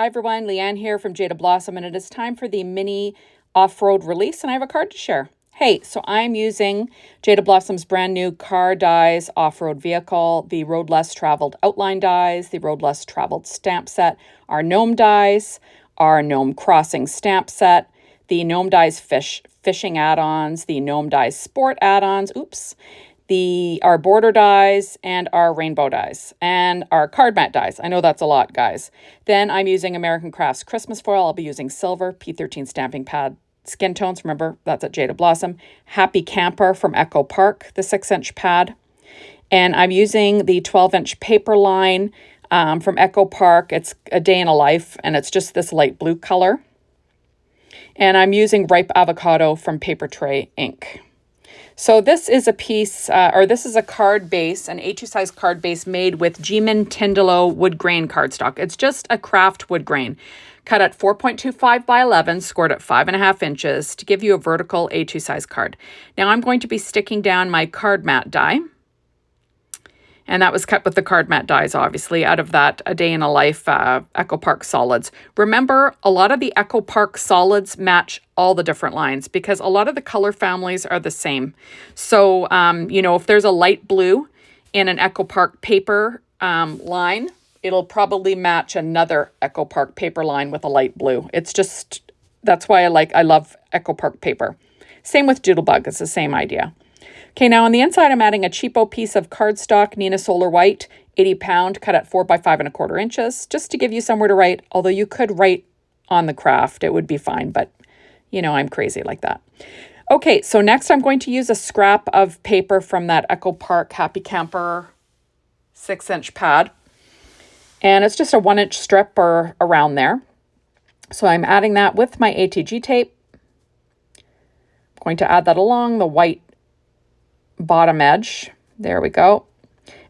Hi everyone, Leanne here from Jaded Blossom, and it is time for the mini off-road release, and I have a card to share. Hey, so I'm using Jaded Blossom's brand new Car Dies off-road vehicle, the Road Less Traveled outline dies, the Road Less Traveled stamp set, our Gnome dies, our Gnome Crossing stamp set, the Gnome Dies fishing add-ons, the Gnome Dies sport add-ons, our border dies and our rainbow dies and our card mat dies. I know that's a lot, guys. Then I'm using American Crafts Christmas foil. I'll be using silver, P13 stamping pad, skin tones. Remember, that's at Jaded Blossom. Happy Camper from Echo Park, the 6-inch pad. And I'm using the 12-inch paper line from Echo Park. It's a day in a life, and it's just this light blue color. And I'm using Ripe Avocado from Paper Tray Ink. So this is a piece, this is a card base, an A2 size card base made with Jaded Tyndall wood grain cardstock. It's just a craft wood grain, cut at 4.25 by 11, scored at 5.5 inches to give you a vertical A2 size card. Now I'm going to be sticking down my card mat die. And that was cut with the card mat dies, obviously, out of that A Day in a Life Echo Park solids. Remember, a lot of the Echo Park solids match all the different lines because a lot of the color families are the same. So, if there's a light blue in an Echo Park paper line, it'll probably match another Echo Park paper line with a light blue. It's just, that's why I love Echo Park paper. Same with Doodlebug, it's the same idea. Okay, now on the inside, I'm adding a cheapo piece of cardstock, Nina Solar White, 80 pound, cut at 4 by 5.25 inches, just to give you somewhere to write. Although you could write on the craft, it would be fine, but I'm crazy like that. Okay, so next I'm going to use a scrap of paper from that Echo Park Happy Camper 6-inch pad. And it's just a 1-inch strip or around there. So I'm adding that with my ATG tape. I'm going to add that along the white bottom edge. There we go.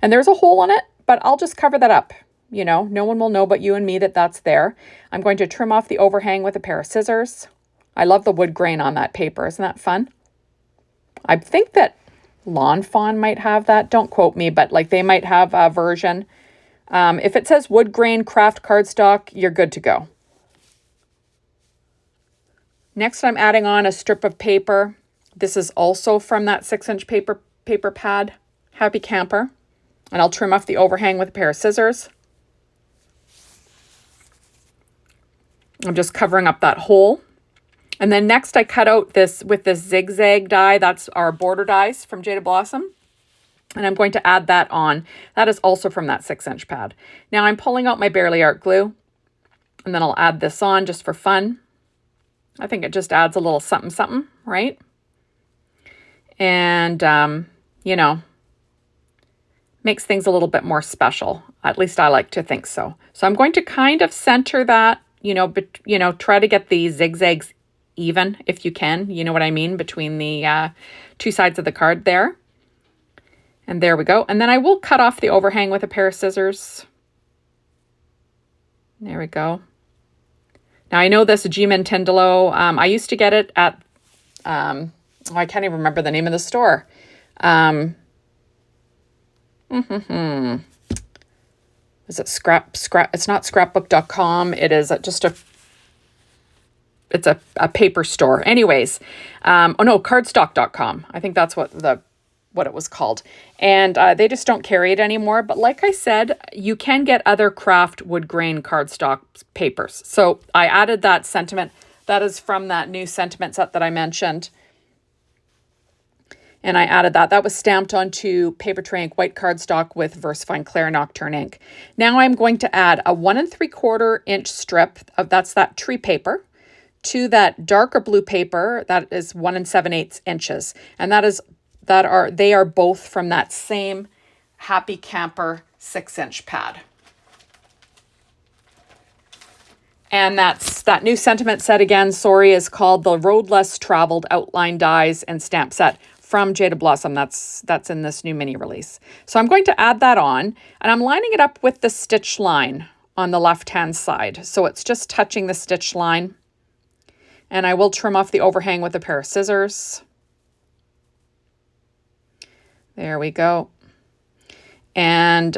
And there's a hole in it, but I'll just cover that up. No one will know but you and me that that's there. I'm going to trim off the overhang with a pair of scissors. I love the wood grain on that paper. Isn't that fun? I think that Lawn Fawn might have that. Don't quote me, but they might have a version. If it says wood grain craft cardstock, you're good to go. Next, I'm adding on a strip of paper. This is also from that 6-inch paper pad, Happy Camper. And I'll trim off the overhang with a pair of scissors. I'm just covering up that hole. And then next I cut out this with this zigzag die. That's our border dies from Jaded Blossom. And I'm going to add that on. That is also from that 6-inch pad. Now I'm pulling out my Barely Art glue. And then I'll add this on just for fun. I think it just adds a little something, something, right? And, makes things a little bit more special. At least I like to think so. So I'm going to kind of center that, try to get the zigzags even if you can. You know what I mean? Between the two sides of the card there. And there we go. And then I will cut off the overhang with a pair of scissors. There we go. Now I know this Jaded Tyndall. I used to get it at... I can't even remember the name of the store. Is it scrap? It's not scrapbook.com. It is it's a paper store. Anyways, cardstock.com. I think that's what it was called. And they just don't carry it anymore. But like I said, you can get other craft wood grain cardstock papers. So I added that sentiment. That is from that new sentiment set that I mentioned. And I added that. That was stamped onto Paper Tray Ink white cardstock with VersaFine Clair Nocturne ink. Now I'm going to add a 1 3/4 inch strip of that's that tree paper to that darker blue paper that is 1 7/8 inches. And they are both from that same Happy Camper 6-inch pad. And that new sentiment set again, is called the Road Less Traveled Outline Dies and Stamp Set from Jaded Blossom. That's in this new mini release. So I'm going to add that on, and I'm lining it up with the stitch line on the left-hand side. So it's just touching the stitch line. And I will trim off the overhang with a pair of scissors. There we go. And,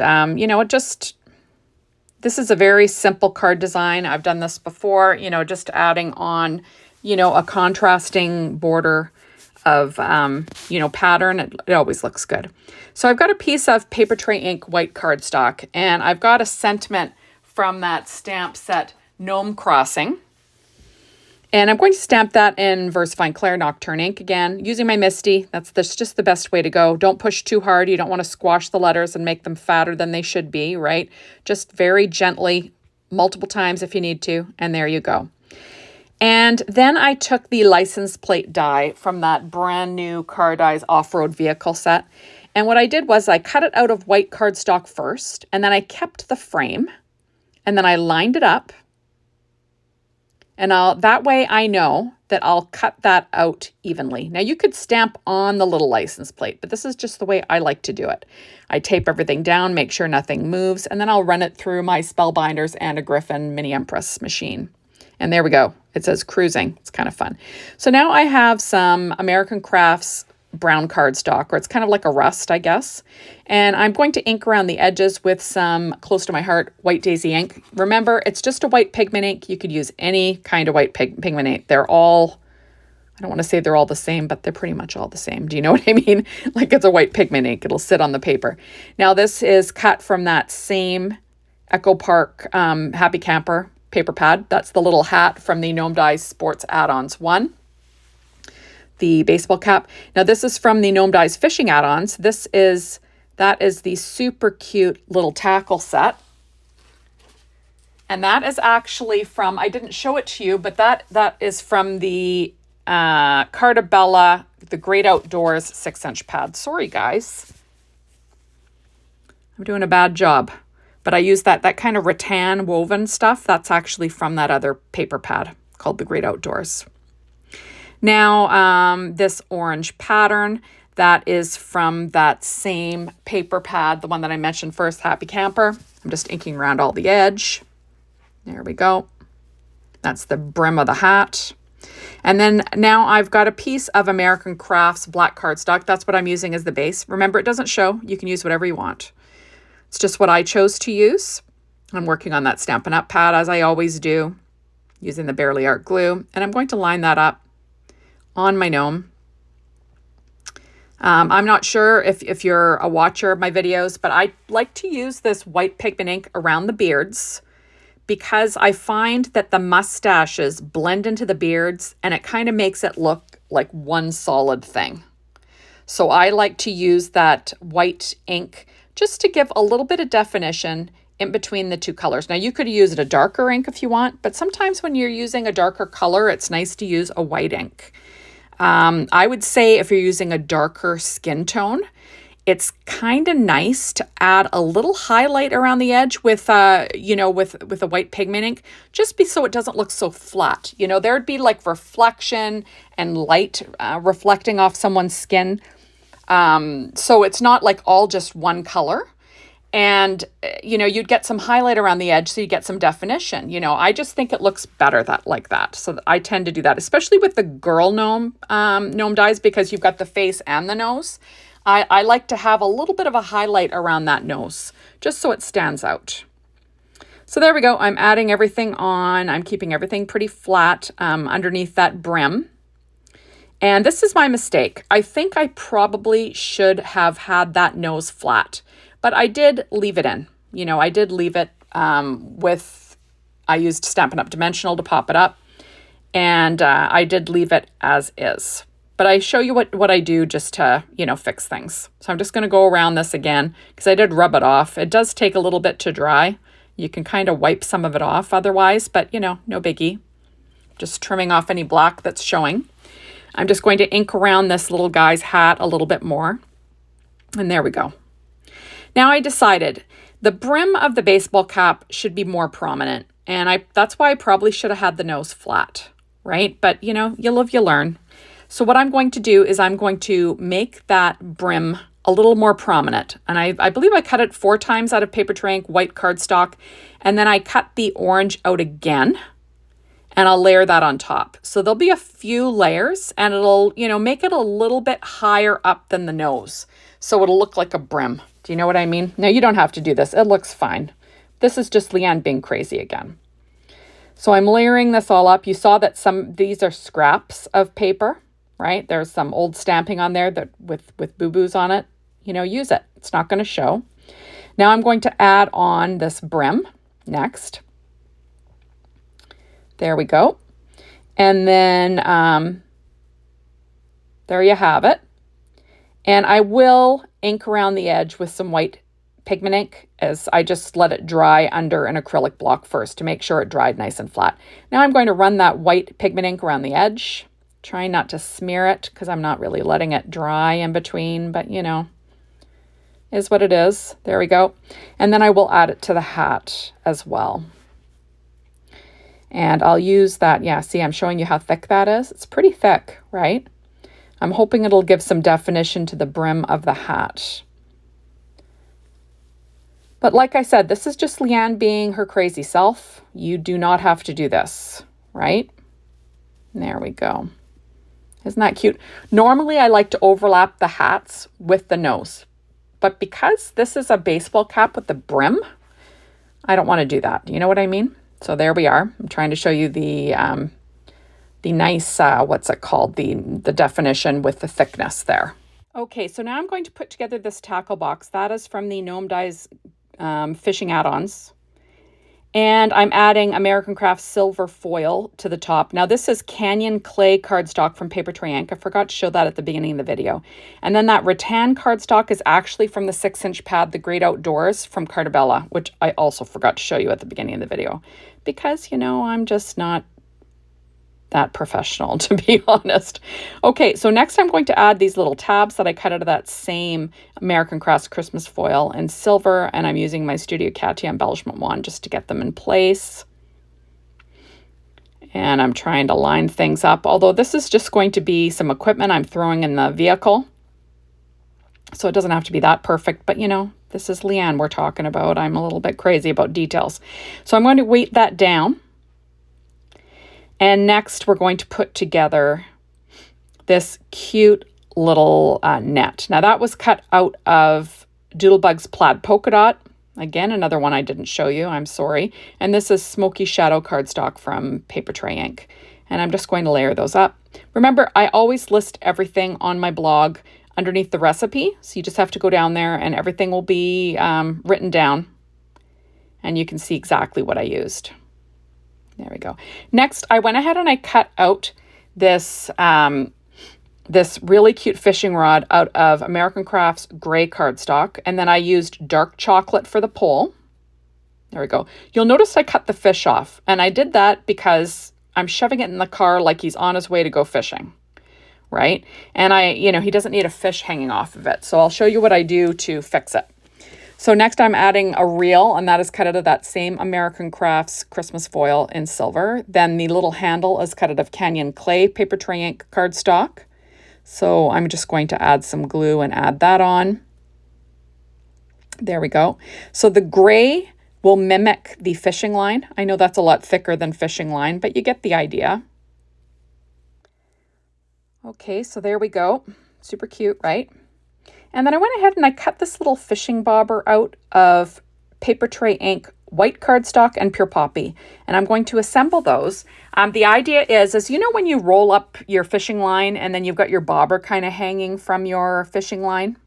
This is a very simple card design. I've done this before, just adding on, a contrasting border of, pattern. It always looks good. So I've got a piece of paper tray ink white cardstock, and I've got a sentiment from that stamp set Gnome Crossing. And I'm going to stamp that in VersaFine Clair Nocturne ink again, using my Misty. That's just the best way to go. Don't push too hard. You don't want to squash the letters and make them fatter than they should be, right? Just very gently, multiple times if you need to, and there you go. And then I took the license plate die from that brand new Car Dies off-road vehicle set. And what I did was I cut it out of white cardstock first, and then I kept the frame, and then I lined it up. And that way I know that I'll cut that out evenly. Now you could stamp on the little license plate, but this is just the way I like to do it. I tape everything down, make sure nothing moves, and then I'll run it through my Spellbinders and a Griffin Mini Empress machine. And there we go. It says cruising. It's kind of fun. So now I have some American Crafts brown cardstock, or it's kind of like a rust, I guess. And I'm going to ink around the edges with some Close to My Heart White Daisy ink. Remember, it's just a white pigment ink. You could use any kind of white pigment ink. They're all, I don't want to say they're all the same, but they're pretty much all the same. Do you know what I mean? Like it's a white pigment ink. It'll sit on the paper. Now this is cut from that same Echo Park Happy Camper paper pad. That's the little hat from the Gnome Dies Sports Add-ons one. The baseball cap. Now this is from the Gnome Dies fishing add-ons. That is the super cute little tackle set. And that is actually from, I didn't show it to you, but that is from the Carta Bella, the Great Outdoors 6-inch pad. Sorry guys. I'm doing a bad job. But I use that kind of rattan woven stuff. That's actually from that other paper pad called the Great Outdoors. Now, this orange pattern, that is from that same paper pad, the one that I mentioned first, Happy Camper. I'm just inking around all the edge. There we go. That's the brim of the hat. And then now I've got a piece of American Crafts black cardstock. That's what I'm using as the base. Remember, it doesn't show. You can use whatever you want. It's just what I chose to use. I'm working on that Stampin' Up pad as I always do, using the Bearly Art glue. And I'm going to line that up on my gnome. I'm not sure if you're a watcher of my videos, but I like to use this white pigment ink around the beards because I find that the mustaches blend into the beards and it kind of makes it look like one solid thing. So I like to use that white ink just to give a little bit of definition in between the two colors. Now you could use a darker ink if you want, but sometimes when you're using a darker color, it's nice to use a white ink. I would say if you're using a darker skin tone, it's kind of nice to add a little highlight around the edge with a white pigment ink, just so it doesn't look so flat. There'd be like reflection and light reflecting off someone's skin. So it's not like all just one color. And, you'd get some highlight around the edge so you get some definition. I just think it looks better like that. So I tend to do that, especially with the girl gnome dies, because you've got the face and the nose. I like to have a little bit of a highlight around that nose, just so it stands out. So there we go. I'm adding everything on. I'm keeping everything pretty flat underneath that brim. And this is my mistake. I think I probably should have had that nose flat. But I did leave it in. I did leave it I used Stampin' Up! Dimensional to pop it up. And I did leave it as is. But I show you what I do just to, fix things. So I'm just going to go around this again because I did rub it off. It does take a little bit to dry. You can kind of wipe some of it off otherwise, but, no biggie. Just trimming off any black that's showing. I'm just going to ink around this little guy's hat a little bit more. And there we go. Now I decided the brim of the baseball cap should be more prominent. And that's why I probably should have had the nose flat, right? But, you live, you learn. So what I'm going to do is I'm going to make that brim a little more prominent. And I believe I cut it 4 times out of paper tray ink, white cardstock. And then I cut the orange out again. And I'll layer that on top. So there'll be a few layers and it'll, make it a little bit higher up than the nose. So it'll look like a brim. Do you know what I mean? Now you don't have to do this. It looks fine. This is just Leanne being crazy again. So I'm layering this all up. You saw that these are scraps of paper, right? There's some old stamping on there that with boo-boos on it. Use it. It's not going to show. Now I'm going to add on this brim next. There we go. And then there you have it. And I will ink around the edge with some white pigment ink as I just let it dry under an acrylic block first to make sure it dried nice and flat. Now I'm going to run that white pigment ink around the edge, trying not to smear it because I'm not really letting it dry in between, but is what it is. There we go. And then I will add it to the hat as well. And I'll use that. Yeah, see, I'm showing you how thick that is. It's pretty thick, right? I'm hoping it'll give some definition to the brim of the hat. But like I said, this is just Leanne being her crazy self. You do not have to do this, right? There we go. Isn't that cute? Normally, I like to overlap the hats with the nose. But because this is a baseball cap with the brim, I don't want to do that. You know what I mean? So there we are. I'm trying to show you the nice, what's it called? The definition with the thickness there. Okay, so now I'm going to put together this tackle box. That is from the Gnome Dies fishing add-ons. And I'm adding American Craft silver foil to the top. Now this is Canyon clay cardstock from Papertrey Ink. I forgot to show that at the beginning of the video. And then that rattan cardstock is actually from the 6-inch pad, The Great Outdoors from Cartabella, which I also forgot to show you at the beginning of the video. Because, I'm just not that professional, to be honest. Okay, so next I'm going to add these little tabs that I cut out of that same American Crafts Christmas foil in silver, and I'm using my Studio Katia embellishment wand just to get them in place. And I'm trying to line things up, although this is just going to be some equipment I'm throwing in the vehicle. So it doesn't have to be that perfect, but this is Leanne we're talking about. I'm a little bit crazy about details. So I'm going to weight that down. And next, we're going to put together this cute little net. Now, that was cut out of Doodlebug's Plaid Polka Dot. Again, another one I didn't show you. I'm sorry. And this is Smoky Shadow cardstock from Papertrey Ink. And I'm just going to layer those up. Remember, I always list everything on my blog underneath the recipe. So you just have to go down there and everything will be written down. And you can see exactly what I used. There we go. Next, I went ahead and I cut out this, this really cute fishing rod out of American Crafts gray cardstock. And then I used dark chocolate for the pole. There we go. You'll notice I cut the fish off. And I did that because I'm shoving it in the car like he's on his way to go fishing. Right? And he doesn't need a fish hanging off of it. So I'll show you what I do to fix it. So next I'm adding a reel, and that is cut out of that same American Crafts Christmas foil in silver. Then the little handle is cut out of Canyon Clay Papertrey Ink cardstock. So I'm just going to add some glue and add that on. There we go. So the gray will mimic the fishing line. I know that's a lot thicker than fishing line, but you get the idea. Okay, so there we go. Super cute, right? And then I went ahead and I cut this little fishing bobber out of Papertrey Ink white cardstock and pure poppy. And I'm going to assemble those. The idea is when you roll up your fishing line and then you've got your bobber kind of hanging from your fishing line,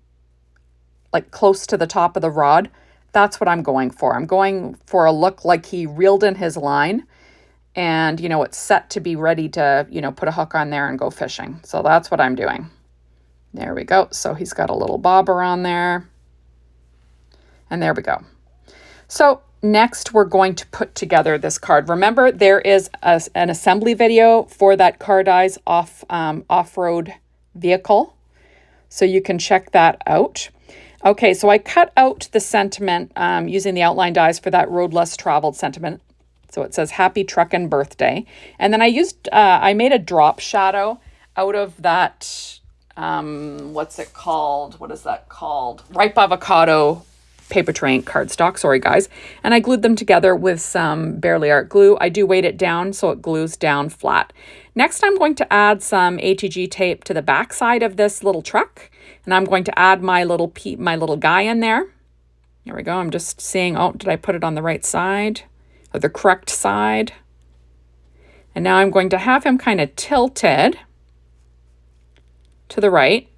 like close to the top of the rod, that's what I'm going for. I'm going for a look like he reeled in his line and, it's set to be ready to, put a hook on there and go fishing. So that's what I'm doing. There we go. So he's got a little bobber on there. And there we go. So next we're going to put together this card. Remember, there is an assembly video for that Car Dies off-road vehicle. So you can check that out. Okay, so I cut out the sentiment using the outline dies for that road less traveled sentiment. So it says happy truckin' birthday. And then I made a drop shadow out of that what's it called? What is that called? Ripe avocado Papertrey Ink cardstock. Sorry, guys. And I glued them together with some Barely Art glue. I do weight it down so it glues down flat. Next, I'm going to add some ATG tape to the back side of this little truck. And I'm going to add my little guy in there. Here we go. I'm just seeing, oh, did I put it on the right side or the correct side? And now I'm going to have him kind of tilted to the right.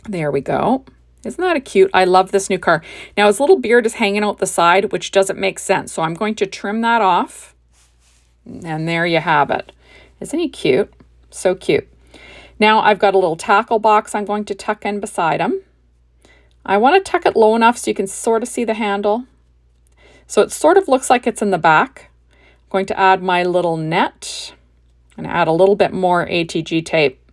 There we go. Isn't that a cute? I love this new car. Now his little beard is hanging out the side, which doesn't make sense. So I'm going to trim that off. And there you have it. Isn't he cute? So cute. Now I've got a little tackle box I'm going to tuck in beside him. I want to tuck it low enough so you can sort of see the handle. So it sort of looks like it's in the back. I'm going to add my little net and add a little bit more ATG tape.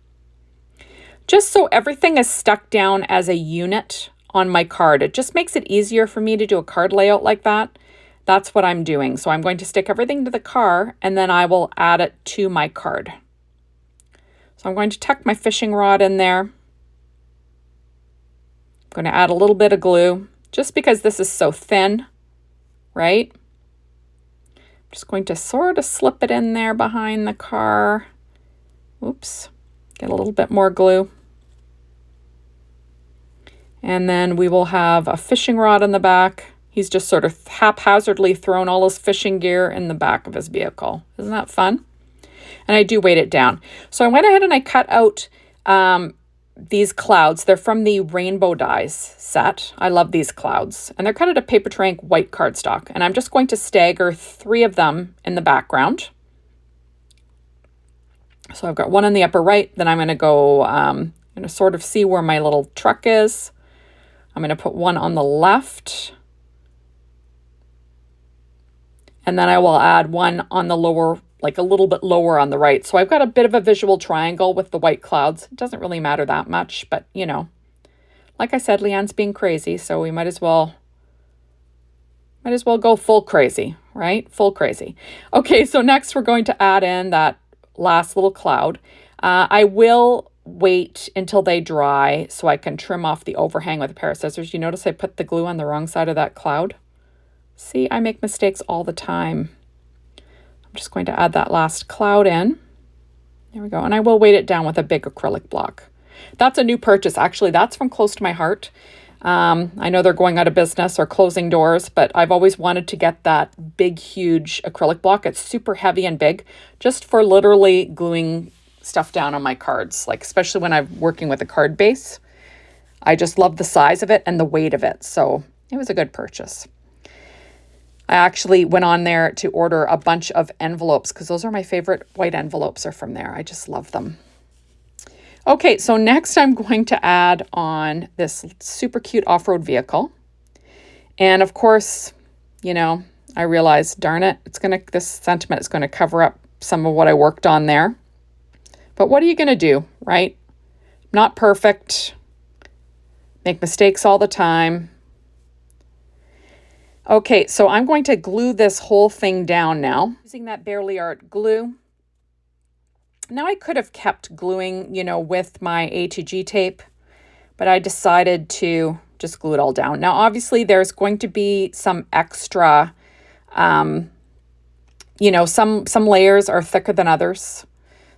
Just so everything is stuck down as a unit on my card. It just makes it easier for me to do a card layout like that. That's what I'm doing. So I'm going to stick everything to the car and then I will add it to my card. So I'm going to tuck my fishing rod in there. I'm going to add a little bit of glue just because this is so thin, right? I'm just going to sort of slip it in there behind the car. Oops. Get a little bit more glue. And then we will have a fishing rod in the back. He's just sort of haphazardly thrown all his fishing gear in the back of his vehicle. Isn't that fun? And I do weight it down. So I went ahead and I cut out these clouds. They're from the Rainbow Dies set. I love these clouds. And they're cut out of Paper Trank white cardstock. And I'm just going to stagger 3 of them in the background. So I've got one in the upper right. Then I'm going to go, I'm going to sort of see where my little truck is. I'm going to put one on the left. And then I will add one on the lower, like a little bit lower on the right. So I've got a bit of a visual triangle with the white clouds. It doesn't really matter that much, but you know, like I said, Leanne's being crazy. So we might as well go full crazy, right? Full crazy. Okay, so next we're going to add in that last little cloud. I will wait until they dry so I can trim off the overhang with a pair of scissors. You notice I put the glue on the wrong side of that cloud? See, I make mistakes all the time. I'm just going to add that last cloud in. There we go. And I will weight it down with a big acrylic block. That's a new purchase. Actually, that's from Close to My Heart. I know they're going out of business or closing doors, but I've always wanted to get that big, huge acrylic block. It's super heavy and big, just for literally gluing stuff down on my cards, like especially when I'm working with a card base. I just love the size of it and the weight of it. So it was a good purchase. I actually went on there to order a bunch of envelopes because those are my favorite. White envelopes are from there. I just love them. Okay, so next I'm going to add on this super cute off-road vehicle. And of course, you know, I realized, darn it, this sentiment is going to cover up some of what I worked on there. But what are you going to do, right? Not perfect. Make mistakes all the time. Okay, so I'm going to glue this whole thing down now using that Barely Art glue. Now I could have kept gluing, you know, with my ATG tape, but I decided to just glue it all down. Now, obviously, there's going to be some extra, you know, some layers are thicker than others.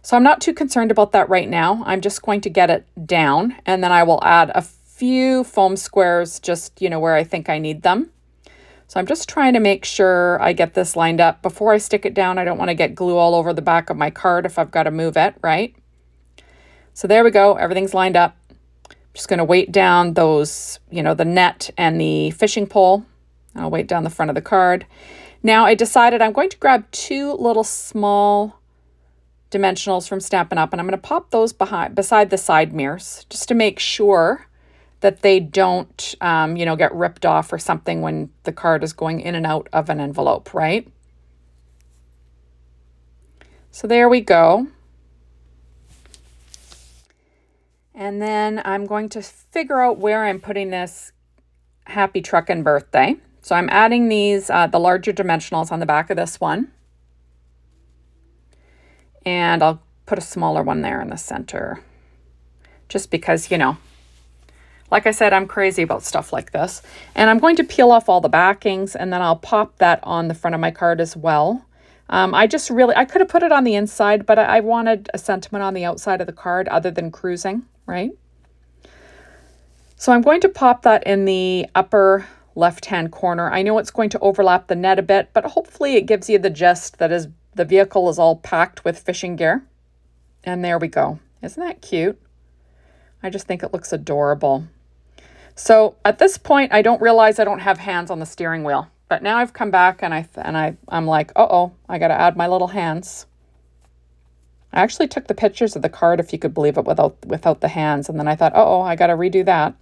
So I'm not too concerned about that right now. I'm just going to get it down, and then I will add a few foam squares just, you know, where I think I need them. So I'm just trying to make sure I get this lined up before I stick it down. I don't want to get glue all over the back of my card if I've got to move it, right? So there we go. Everything's lined up. I'm just going to weight down those, you know, the net and the fishing pole. I'll weight down the front of the card. Now I decided I'm going to grab 2 little small dimensionals from Stampin' Up! And I'm going to pop those beside the side mirrors just to make sure that they don't, you know, get ripped off or something when the card is going in and out of an envelope, right? So there we go. And then I'm going to figure out where I'm putting this Happy Truckin' Birthday. So I'm adding these, the larger dimensionals on the back of this one. And I'll put a smaller one there in the center. Just because, you know, like I said, I'm crazy about stuff like this. And I'm going to peel off all the backings and then I'll pop that on the front of my card as well. I could have put it on the inside, but I wanted a sentiment on the outside of the card other than cruising, right? So I'm going to pop that in the upper left-hand corner. I know it's going to overlap the net a bit, but hopefully it gives you the gist that is the vehicle is all packed with fishing gear. And there we go. Isn't that cute? I just think it looks adorable. So at this point, I don't realize I don't have hands on the steering wheel. But now I've come back and I'm like, uh-oh, I got to add my little hands. I actually took the pictures of the card, if you could believe it, without the hands. And then I thought, uh-oh, I got to redo that.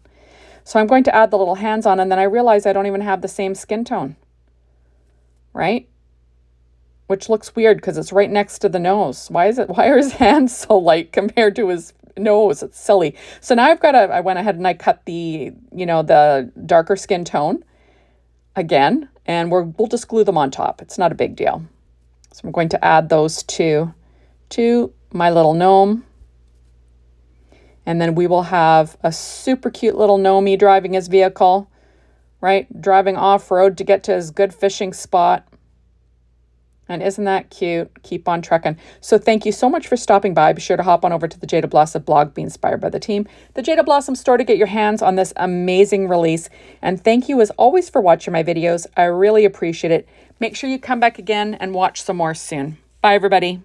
So I'm going to add the little hands on, and then I realize I don't even have the same skin tone, right? Which looks weird because it's right next to the nose. Why are his hands so light compared to his nose? It's silly. So now I went ahead and I cut the darker skin tone again, and we'll just glue them on top. It's not a big deal. So I'm going to add those two to my little gnome. And then we will have a super cute little gnomey driving his vehicle, right? Driving off-road to get to his good fishing spot. And isn't that cute? Keep on trucking. So thank you so much for stopping by. Be sure to hop on over to the Jaded Blossom blog, Be Inspired by the Team, the Jaded Blossom store, to get your hands on this amazing release. And thank you as always for watching my videos. I really appreciate it. Make sure you come back again and watch some more soon. Bye, everybody.